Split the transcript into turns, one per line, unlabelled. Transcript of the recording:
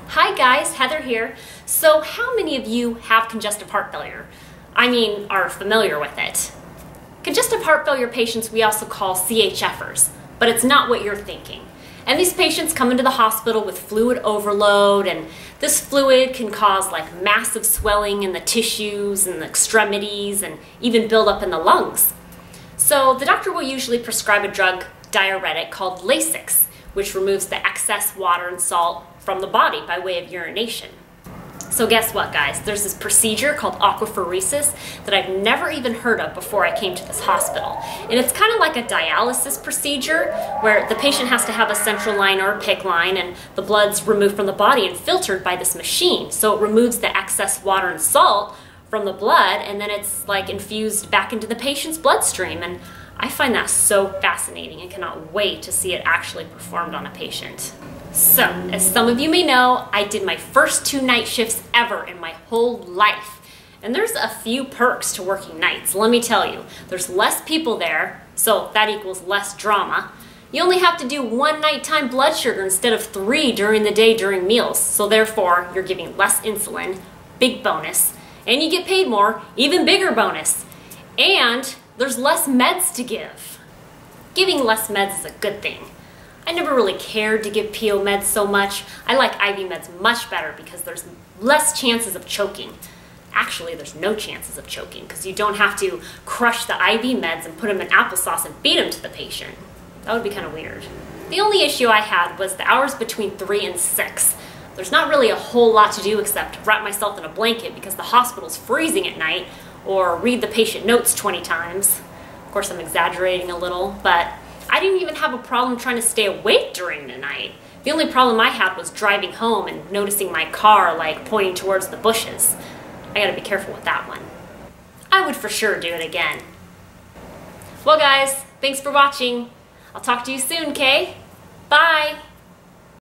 Hi guys, Heather here. So how many of you have congestive heart failure? I mean, are familiar with it? Congestive heart failure patients we also call CHFers, but it's not what you're thinking. And these patients come into the hospital with fluid overload, and this fluid can cause like massive swelling in the tissues and the extremities and even build up in the lungs. So the doctor will usually prescribe a drug diuretic called Lasix, which removes the excess water and salt from the body by way of urination. So guess what, guys? There's this procedure called aquapheresis that I've never even heard of before I came to this hospital. And it's kind of like a dialysis procedure where the patient has to have a central line or a PICC line, and the blood's removed from the body and filtered by this machine. So it removes the excess water and salt from the blood, and then it's like infused back into the patient's bloodstream. And I find that so fascinating and cannot wait to see it actually performed on a patient. So, as some of you may know, I did my first 2 night shifts ever in my whole life. And there's a few perks to working nights, let me tell you. There's less people there, so that equals less drama. You only have to do 1 nighttime blood sugar instead of 3 during the day during meals, so therefore you're giving less insulin, big bonus, and you get paid more, even bigger bonus. And there's less meds to give. Giving less meds is a good thing. I never really cared to give PO meds so much. I like IV meds much better because there's less chances of choking. Actually, there's no chances of choking because you don't have to crush the IV meds and put them in applesauce and feed them to the patient. That would be kind of weird. The only issue I had was the hours between 3 and 6. There's not really a whole lot to do except wrap myself in a blanket because the hospital's freezing at night, or read the patient notes 20 times. Of course, I'm exaggerating a little, but I didn't even have a problem trying to stay awake during the night. The only problem I had was driving home and noticing my car like pointing towards the bushes. I gotta be careful with that one. I would for sure do it again. Well guys, thanks for watching. I'll talk to you soon, okay? Bye!